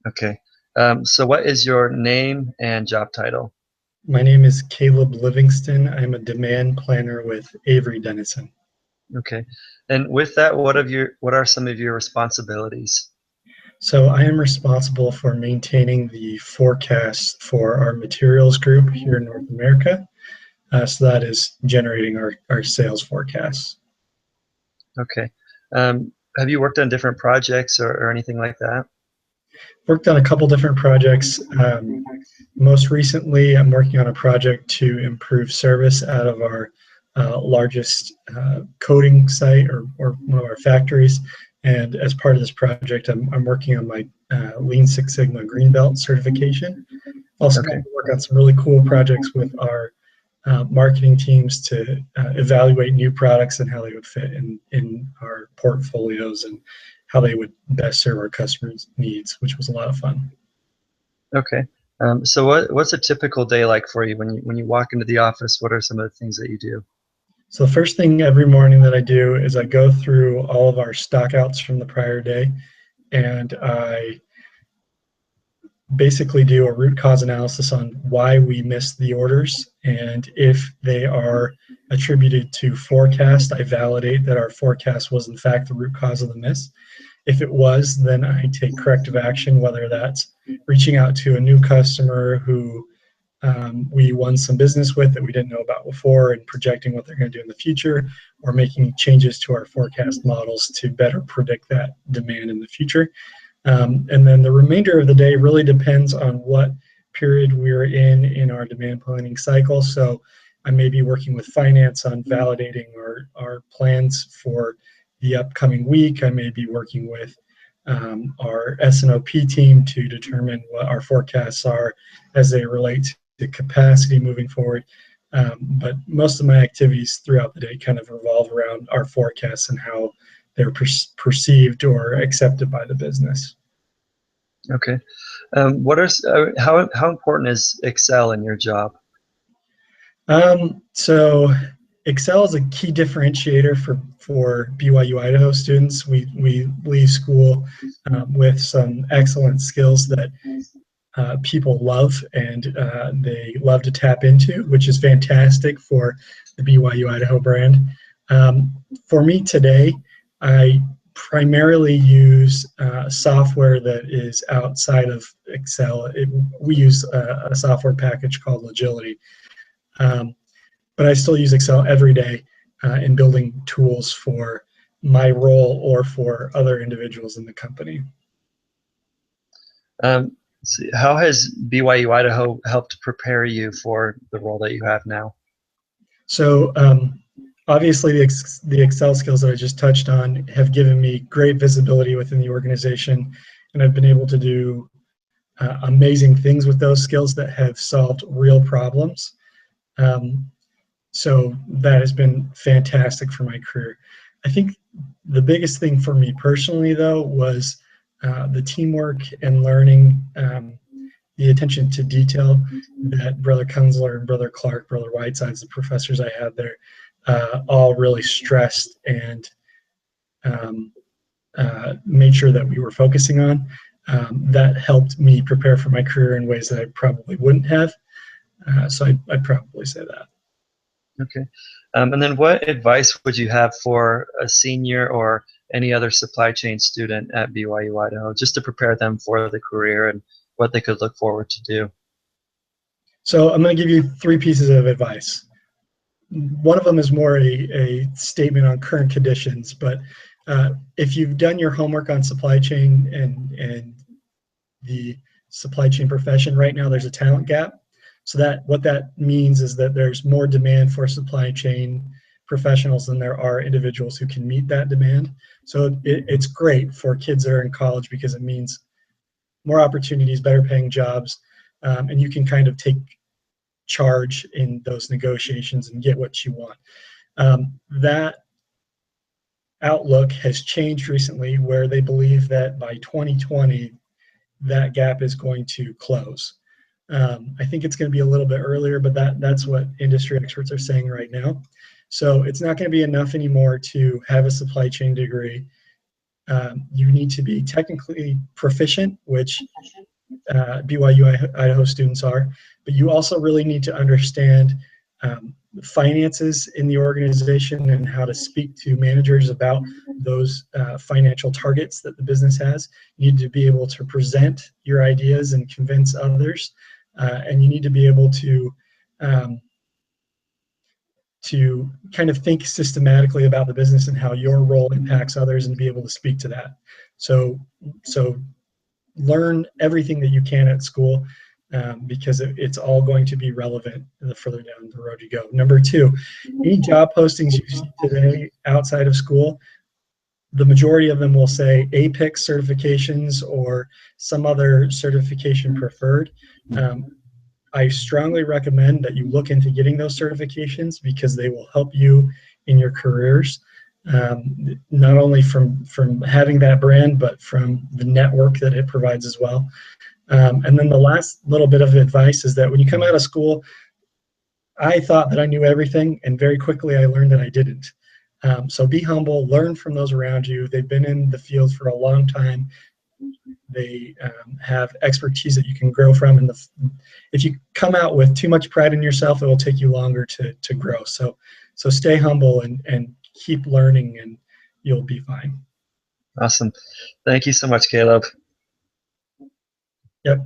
Okay. So what is your name and job title? My name is Caleb Livingston. I'm a demand planner with Avery, Dennison. Okay. And with that, what are some of your responsibilities? So I am responsible for maintaining the forecast for our materials group here in North America. So that is generating our sales forecasts. Okay. Have you worked on different projects or anything like that? Worked on a couple different projects. Most recently, I'm working on a project to improve service out of our largest coating site or one of our factories. And as part of this project, I'm working on my Lean Six Sigma Green Belt certification. Also, got Okay. to work on some really cool projects with our marketing teams to evaluate new products and how they would fit in our portfolios and how they would best serve our customers' needs, which was a lot of fun. Okay. So what's a typical day like for you when you walk into the office? What are some of the things that you do? So the first thing every morning that I do is I go through all of our stockouts from the prior day, and I basically do a root cause analysis on why we missed the orders. And if they are attributed to forecast, I validate that our forecast was in fact the root cause of the miss. If it was, then I take corrective action, whether that's reaching out to a new customer who we won some business with that we didn't know about before and projecting what they're going to do in the future, or making changes to our forecast models to better predict that demand in the future. And then the remainder of the day really depends on what period we're in our demand planning cycle. So I may be working with finance on validating our plans for the upcoming week. I may be working with our S&OP team to determine what our forecasts are as they relate to capacity moving forward. But most of my activities throughout the day kind of revolve around our forecasts and how they're perceived or accepted by the business. Okay. How important is Excel in your job? So Excel is a key differentiator for BYU-Idaho students. We leave school with some excellent skills that people love and they love to tap into, which is fantastic for the BYU-Idaho brand. For me today, I primarily use software that is outside of Excel. We use a software package called Agility. But I still use Excel every day in building tools for my role or for other individuals in the company. How has BYU-Idaho helped prepare you for the role that you have now? So obviously the Excel skills that I just touched on have given me great visibility within the organization, and I've been able to do amazing things with those skills that have solved real problems. So that has been fantastic for my career. I think the biggest thing for me personally, though, was the teamwork and learning, the attention to detail that Brother Kunzler and Brother Clark, Brother Whitesides, the professors I had there, all really stressed and made sure that we were focusing on. That helped me prepare for my career in ways that I probably wouldn't have. So I'd probably say that. Okay. And then what advice would you have for a senior or any other supply chain student at BYU-Idaho just to prepare them for the career and what they could look forward to do? So I'm going to give you three pieces of advice. One of them is more a statement on current conditions, but if you've done your homework on supply chain and the supply chain profession right now, there's a talent gap. So that what that means is that there's more demand for supply chain professionals than there are individuals who can meet that demand. So it's great for kids that are in college because it means more opportunities, better paying jobs, and you can kind of take charge in those negotiations and get what you want. That outlook has changed recently where they believe that by 2020, that gap is going to close. I think it's going to be a little bit earlier, but that's what industry experts are saying right now. So it's not going to be enough anymore to have a supply chain degree You need to be technically proficient, which BYU-Idaho students are, but you also really need to understand finances in the organization and how to speak to managers about those financial targets that the business has. You need to be able to present your ideas and convince others, and you need to be able to kind of think systematically about the business and how your role impacts others and be able to speak to that. So learn everything that you can at school, because it's all going to be relevant the further down the road you go. Number two, any job postings you see today outside of school, the majority of them will say APIC certifications or some other certification preferred. I strongly recommend that you look into getting those certifications because they will help you in your careers, not only from having that brand, but from the network that it provides as well. And then the last little bit of advice is that when you come out of school, I thought that I knew everything, and very quickly I learned that I didn't. So be humble, learn from those around you. They've been in the field for a long time. They have expertise that you can grow from, and if you come out with too much pride in yourself, it will take you longer to grow. So stay humble and keep learning, and you'll be fine. Awesome. Thank you so much, Caleb. Yep.